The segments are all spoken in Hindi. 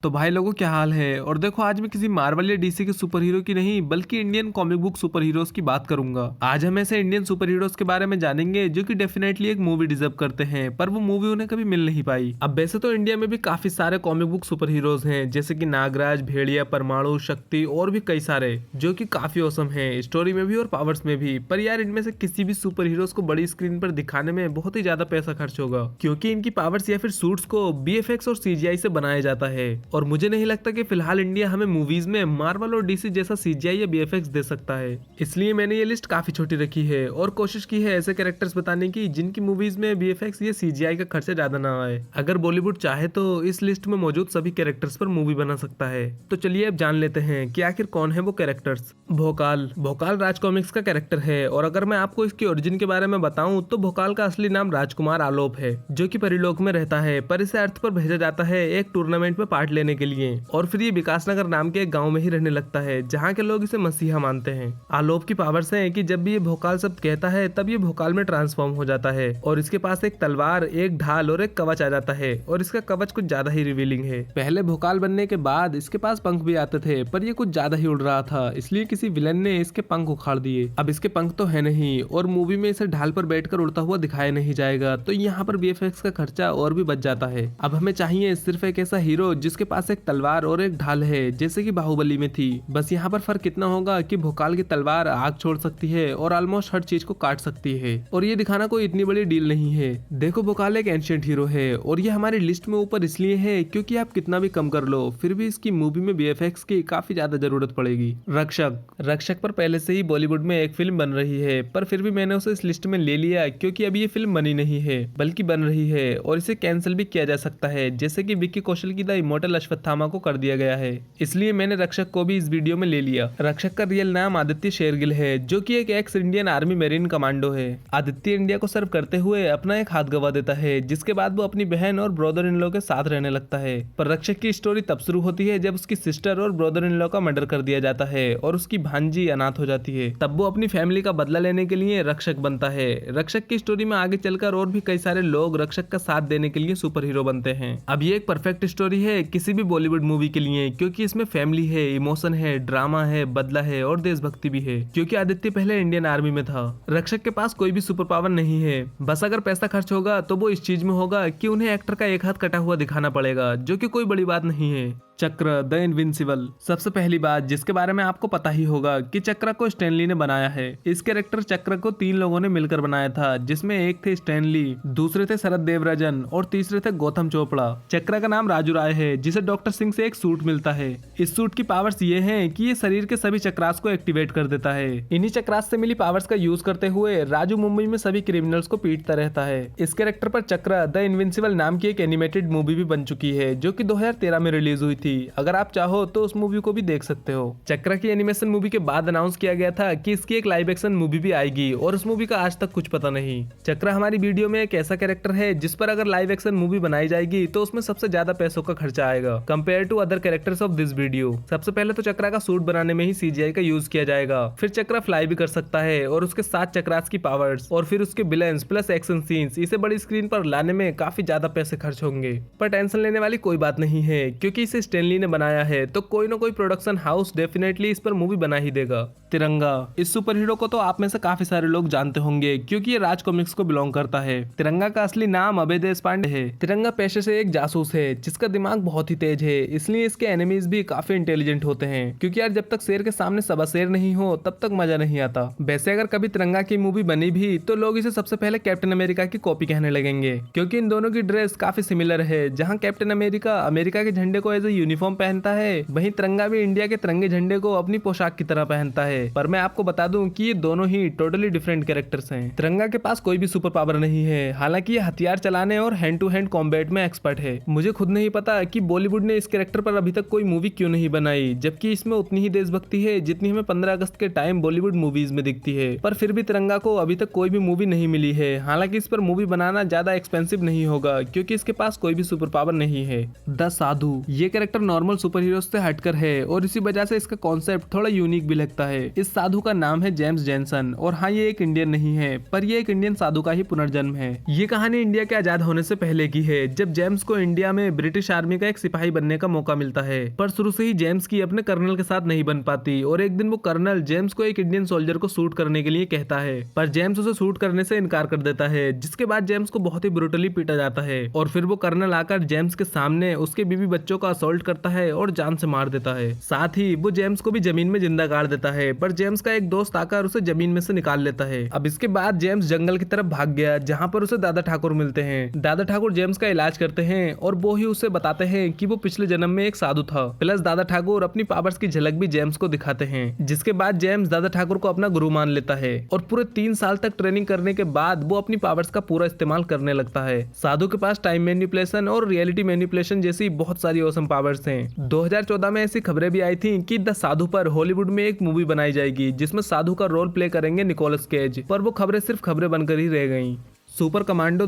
तो भाई लोगों क्या हाल है। और देखो आज मैं किसी मार्वल या डीसी के सुपर हीरो की नहीं बल्कि Indian comic book super heroes की बात करूंगा। आज हम ऐसे इंडियन सुपर हीरोज के बारे में जानेंगे जो कि डेफिनेटली एक मूवी डिजर्व करते हैं पर वो मूवी उन्हें कभी मिल नहीं पाई। अब वैसे तो इंडिया में भी काफी सारे कॉमिक बुक सुपर हीरोज हैं जैसे कि नागराज, भेड़िया, परमाणु, शक्ति और भी कई सारे जो कि काफी औसम है स्टोरी में भी और पावर्स में भी। पर यार इनमें से किसी भी सुपर हीरोज को बड़ी स्क्रीन पर दिखाने में बहुत ही ज्यादा पैसा खर्च होगा क्योंकि इनकी पावर्स या फिर सूट्स को बीएफएक्स और सीजीआई से बनाया जाता है। और मुझे नहीं लगता कि फिलहाल इंडिया हमें मूवीज में मार्वल और डीसी जैसा सीजीआई या बीएफएक्स दे सकता है। इसलिए मैंने ये लिस्ट काफी छोटी रखी है और कोशिश की है ऐसे कैरेक्टर्स बताने की जिनकी मूवीज में बीएफएक्स या सीजीआई का खर्चा ज्यादा ना आए। अगर बॉलीवुड चाहे तो इस लिस्ट में मौजूद सभी कैरेक्टर्स पर मूवी बना सकता है। तो चलिए अब जान लेते हैं कि आखिर कौन है वो कैरेक्टर्स। भोकाल। भोकाल राज कॉमिक्स का कैरेक्टर है और अगर मैं आपको इसकी ओरिजिन के बारे में बताऊं तो भोकाल का असली नाम राजकुमार आलोप है जो कि परिलोक में रहता है पर इसे अर्थ पर भेजा जाता है एक टूर्नामेंट में पार्ट लेने के लिए और फिर ये विकासनगर नाम के एक गांव में ही रहने लगता है जहां के लोग इसे मसीहा मानते हैं। आलोप की पावर्स हैं कि जब भी ये भोकाल शब्द कहता है तब ये भोकाल में ट्रांसफॉर्म हो जाता है और इसके पास एक तलवार, एक ढाल और एक कवच आ जाता है और इसका कवच कुछ ज्यादा ही रिवीलिंग है। पहले भोकाल बनने के बाद इसके पास पंख भी आते थे पर ये कुछ ज्यादा ही उड़ रहा था इसलिए किसी विलन ने इसके पंख उखाड़ दिए। अब इसके पंख तो है नहीं और मूवी में इसे ढाल पर बैठकर उड़ता हुआ दिखाया नहीं जाएगा तो यहाँ पर बीएफएक्स का खर्चा और भी बच जाता है। अब हमें चाहिए सिर्फ एक ऐसा हीरो जिसके पास एक तलवार और एक ढाल है जैसे कि बाहुबली में थी। बस यहाँ पर फर्क इतना होगा कि भोकाल की तलवार आग छोड़ सकती है और ऑलमोस्ट हर चीज को काट सकती है और ये दिखाना कोई इतनी बड़ी डील नहीं है। देखो भोकाल एक एंशिएंट हीरो है और ये हमारी लिस्ट में ऊपर इसलिए है क्योंकि आप कितना भी कम कर लो फिर भी इसकी मूवी में बीएफएक्स की काफी ज्यादा जरूरत पड़ेगी। रक्षक। रक्षक पर पहले से ही बॉलीवुड में एक फिल्म बन रही है पर फिर भी मैंने उसे इस लिस्ट में ले लिया क्योंकि अभी ये फिल्म बनी नहीं है बल्कि बन रही है और इसे कैंसिल भी किया जा सकता है जैसे कि विक्की कौशल की द इमॉर्टल अश्वत्थामा को कर दिया गया है। इसलिए मैंने रक्षक को भी इस वीडियो में ले लिया। रक्षक का रियल नाम आदित्य शेरगिल है जो कि एक x Indian army marine commando है। आदित्य इंडिया को सर्व करते हुए अपना एक हाथ गवा देता है जिसके बाद वो अपनी बहन और ब्रदर इन लॉ के साथ रहने लगता है। पर रक्षक की स्टोरी तब शुरू होती है जब उसकी सिस्टर और ब्रदर इन लॉ का मर्डर कर दिया जाता है और उसकी भांजी अनाथ हो जाती है। तब वो अपनी फैमिली का बदला लेने के लिए रक्षक बनता है। रक्षक की स्टोरी में आगे चलकर और भी कई सारे लोग रक्षक का साथ देने के लिए सुपर हीरो बनते हैं। अब ये एक परफेक्ट स्टोरी है किसी भी बॉलीवुड मूवी के लिए क्योंकि इसमें फैमिली है, इमोशन है, ड्रामा है, बदला है और देशभक्ति भी है क्योंकि आदित्य पहले इंडियन आर्मी में था। रक्षक के पास कोई भी सुपर पावर नहीं है, बस अगर पैसा खर्च होगा तो वो इस चीज में होगा कि उन्हें एक्टर का एक हाथ कटा हुआ दिखाना पड़ेगा जो कि कोई बड़ी बात नहीं है। चक्र द इनविंसिबल। सबसे पहली बात जिसके बारे में आपको पता ही होगा कि चक्र को स्टैनली ने बनाया है। इस कैरेक्टर चक्र को 3 लोगों ने मिलकर बनाया था जिसमें एक थे स्टैनली, दूसरे थे शरद देवराजन और तीसरे थे गौतम चोपड़ा। चक्र का नाम राजू राय है जिसे डॉक्टर सिंह से एक सूट मिलता है। इस सूट की पावर्स ये हैं कि ये शरीर के सभी चक्रास को एक्टिवेट कर देता है। इन्हीं चक्रास से मिली पावर्स का यूज करते हुए राजू मुंबई में सभी क्रिमिनल्स को पीटता रहता है। इस कैरेक्टर पर चक्र द इनविंसिबल नाम की एक एनिमेटेड मूवी भी बन चुकी है जो कि 2013 में रिलीज हुई थी। अगर आप चाहो तो उस मूवी को भी देख सकते हो। चक्र की एनिमेशन मूवी के बाद अनाउंस किया गया था कि इसकी एक लाइव एक्शन मूवी भी आएगी और उस मूवी का आज तक कुछ पता नहीं। चक्र हमारी वीडियो में एक ऐसा कैरेक्टर है जिस पर अगर लाइव एक्शन मूवी बनाई जाएगी तो उसमें सबसे ज्यादा पैसों का खर्चा आएगा compare to other characters of this video. सबसे पहले तो चक्रा का सूट बनाने में ही सीजीआई का यूज किया जाएगा, फिर चक्रा फ्लाई भी कर सकता है और उसके साथ चक्रास की पावर्स और फिर उसके विलेंस प्लस एक्शन सीन्स, इसे बड़ी स्क्रीन पर लाने में काफी ज्यादा पैसे खर्च होंगे। पर टेंशन लेने वाली कोई बात नहीं है क्योंकि इसे स्टैनली ने बनाया है तो कोई ना कोई प्रोडक्शन हाउस डेफिनेटली इस पर मूवी बना ही देगा। तिरंगा। इस सुपर हीरो को तो आप में से काफी सारे लोग जानते होंगे क्योंकि ये राज कॉमिक्स को बिलोंग करता है। तिरंगा का असली नाम अभय देशपांडे है। तिरंगा पेशे से एक जासूस है जिसका दिमाग बहुत ही तेज है, इसलिए इसके एनिमीज भी काफी इंटेलिजेंट होते हैं क्योंकि यार जब तक शेर के सामने सवा शेर नहीं हो तब तक मजा नहीं आता। वैसे अगर कभी तिरंगा की मूवी बनी भी तो लोग इसे सबसे पहले कैप्टन अमेरिका की कॉपी कहने लगेंगे क्योंकि इन दोनों की ड्रेस काफी सिमिलर है। जहाँ कैप्टन अमेरिका अमेरिका के झंडे को एज ए यूनिफॉर्म पहनता है वहीं तिरंगा भी इंडिया के तिरंगे झंडे को अपनी पोशाक की तरह पहनता है। पर मैं आपको बता दूं कि ये दोनों ही टोटली डिफरेंट कैरेक्टर्स हैं। तिरंगा के पास कोई भी सुपर पावर नहीं है, हालांकि ये हथियार चलाने और हैंड टू हैंड कॉम्बैट में एक्सपर्ट है। मुझे खुद नहीं पता कि बॉलीवुड ने इस कैरेक्टर पर अभी तक कोई मूवी क्यों नहीं बनाई जबकि इसमें उतनी ही देशभक्ति है जितनी हमें 15 अगस्त के टाइम बॉलीवुड मूवीज में दिखती है। पर फिर भी तिरंगा को अभी तक कोई भी मूवी नहीं मिली है। हालांकि इस पर मूवी बनाना ज्यादा एक्सपेंसिव नहीं होगा क्योंकि इसके पास कोई भी सुपर पावर नहीं है। द साधु। ये character character normal super hero से हटकर है और इसी वजह से इसका कॉन्सेप्ट थोड़ा यूनिक भी लगता है। इस साधु का नाम है जेम्स जेनसन और हाँ, ये एक इंडियन नहीं है, पर ये एक इंडियन साधु का ही पुनर्जन्म है। ये कहानी इंडिया के आजाद होने से पहले की है, जब जेम्स को इंडिया में ब्रिटिश आर्मी का एक सिपाही बनने का मौका मिलता है। पर शुरू से ही जेम्स की अपने कर्नल के साथ नहीं बन पाती और एक दिन वो कर्नल जेम्स को एक इंडियन सोल्जर को शूट करने के लिए कहता है, पर जेम्स उसे शूट करने से इनकार कर देता है, जिसके बाद जेम्स को बहुत ही ब्रूटली पीटा जाता है और फिर वो कर्नल आकर जेम्स के सामने उसके बीवी बच्चों का असॉल्ट करता है और जान से मार देता है। साथ ही वो जेम्स को भी जमीन में जिंदा गाड़ देता है, पर जेम्स का एक दोस्त आकर उसे जमीन में से निकाल लेता है। अब इसके बाद जेम्स जंगल की तरफ भाग गया, जहाँ पर उसे दादा ठाकुर मिलते हैं। दादा ठाकुर जेम्स का इलाज करते हैं और वो ही उसे बताते हैं कि वो पिछले जन्म में एक साधु था। प्लस दादा ठाकुर अपनी पावर्स की झलक भी जेम्स को दिखाते हैं, जिसके बाद जेम्स दादा ठाकुर को अपना गुरु मान लेता है और पूरे 3 साल तक ट्रेनिंग करने के बाद वो अपनी पावर्स का पूरा इस्तेमाल करने लगता है। साधु के पास टाइम मैनिपुलेशन और रियलिटी मैनिपुलेशन जैसी बहुत सारी ऑसम पावर्स हैं। 2014 में ऐसी खबरें भी आई थी कि द साधु पर हॉलीवुड में एक मूवी बनाई जाएगी, जिसमें साधु का रोल प्ले करेंगे निकोलस केज, पर वो खबरें सिर्फ खबरें बनकर ही रह गईं। Super commando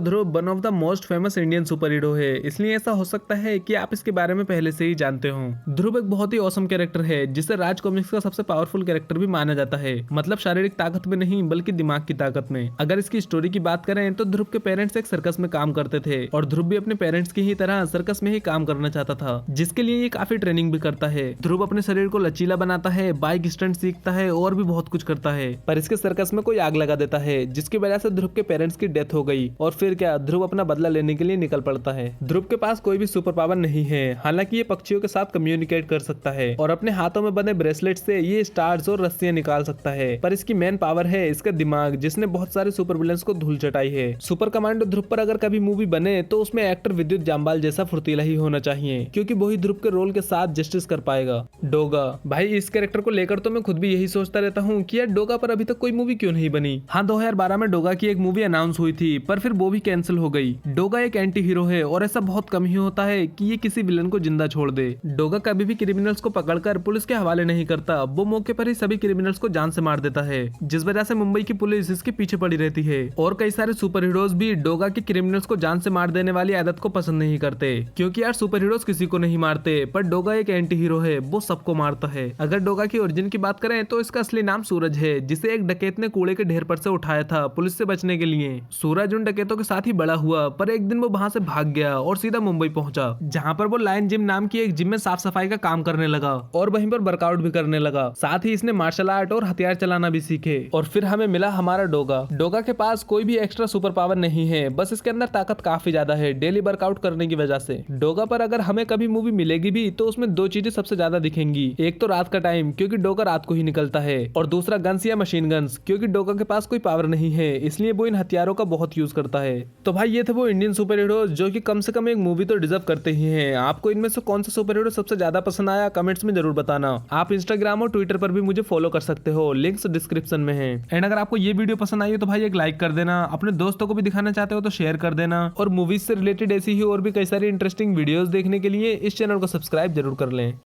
Dhruv one of the most famous Indian super hero है, इसलिए ऐसा हो सकता है कि आप इसके बारे में पहले से ही जानते हो। ध्रुव एक बहुत ही औसम कैरेक्टर है, जिसे राज कॉमिक्स का सबसे पावरफुल कैरेक्टर भी माना जाता है, मतलब शारीरिक ताकत में नहीं बल्कि दिमाग की ताकत में। अगर इसकी स्टोरी की बात करें तो ध्रुव के पेरेंट्स एक सर्कस में काम करते थे और ध्रुव भी अपने पेरेंट्स की ही तरह सर्कस में ही काम करना चाहता था, जिसके लिए ये काफी ट्रेनिंग भी करता है। ध्रुव अपने शरीर को लचीला बनाता है, बाइक स्टंट सीखता है और भी बहुत कुछ करता है, पर इसके सर्कस में कोई आग लगा देता है, जिसकी वजह से ध्रुव के पेरेंट्स की डेथ हो गई और फिर क्या, ध्रुव अपना बदला लेने के लिए निकल पड़ता है। ध्रुव के पास कोई भी सुपर पावर नहीं है, हालांकि ये पक्षियों के साथ कम्युनिकेट कर सकता है और अपने हाथों में बने ब्रेसलेट से ये स्टार्स और रस्सियां निकाल सकता है, पर इसकी मेन पावर है इसका दिमाग, जिसने बहुत सारे सुपर विलेंस को धूल चटाई है। सुपर कमांडो ध्रुव पर अगर कभी मूवी बने तो उसमें एक्टर विद्युत जामवाल जैसा फुर्तीला ही होना चाहिए, क्योंकि वो ही ध्रुव के रोल के साथ जस्टिस कर पाएगा। डोगा, भाई इस कैरेक्टर को लेकर तो मैं खुद भी यही सोचता रहता हूँ कि यार डोगा पर अभी तक कोई मूवी क्यों नहीं बनी। हाँ, 2012 में डोगा की एक मूवी अनाउंस हुई थी, पर फिर वो भी कैंसिल हो गई। डोगा एक एंटी हीरो है और ऐसा बहुत कम ही होता है कि ये किसी विलन को जिंदा छोड़ दे। डोगा कभी भी क्रिमिनल्स को पकड़कर पुलिस के हवाले नहीं करता, वो मौके पर ही सभी क्रिमिनल्स को जान से मार देता है, जिस वजह से मुंबई की पुलिस इसके पीछे पड़ी रहती है। और कई सारे सुपर हीरोज भी डोगा की क्रिमिनल्स को जान से मार देने वाली आदत को पसंद नहीं करते, क्योंकि यार सुपर हीरोज किसी को नहीं मारते, पर डोगा एक एंटी हीरो है, वो सबको मारता है। अगर डोगा की ओरिजिन की बात करें तो इसका असली नाम सूरज है, जिसे एक डकैत ने कूड़े के ढेर पर से उठाया था पुलिस से बचने के लिए। सूरज उन डकैतों के साथ ही बड़ा हुआ, पर एक दिन वो वहां से भाग गया और सीधा मुंबई पहुंचा, जहां पर वो लायन जिम नाम की एक जिम में साफ सफाई का काम करने लगा और वहीं पर वर्कआउट भी करने लगा। साथ ही इसने मार्शल आर्ट और हथियार चलाना भी सीखे और फिर हमें मिला हमारा डोगा। डोगा के पास कोई भी एक्स्ट्रा सुपर पावर नहीं है, बस इसके अंदर ताकत काफी ज्यादा है डेली वर्कआउट करने की वजह से। डोगा पर अगर हमें कभी मूवी मिलेगी भी तो उसमें 2 चीजें सबसे ज्यादा दिखेंगी, एक तो रात का टाइम, क्योंकि डोगा रात को ही निकलता है, और दूसरा गन्स या मशीन गन्स, क्योंकि डोगा के पास कोई पावर नहीं है, इसलिए वो इन हथियारों का बहुत यूज करता है। तो भाई ये थे वो इंडियन सुपर हीरो जो कि कम से कम एक मूवी तो डिजर्व करते ही हैं। आपको इनमें से कौन सा सुपर हीरो सबसे ज्यादा पसंद आया, कमेंट्स में जरूर बताना। आप इंस्टाग्राम और ट्विटर पर भी मुझे फॉलो कर सकते हो, लिंक्स डिस्क्रिप्शन में है। एंड अगर आपको ये वीडियो पसंद आई हो तो भाई एक लाइक कर देना, अपने दोस्तों को भी दिखाना चाहते हो तो शेयर कर देना, और मूवीज से रिलेटेड ऐसी ही और भी कई सारी इंटरेस्टिंग वीडियोस देखने के लिए इस चैनल को सब्सक्राइब जरूर कर लें।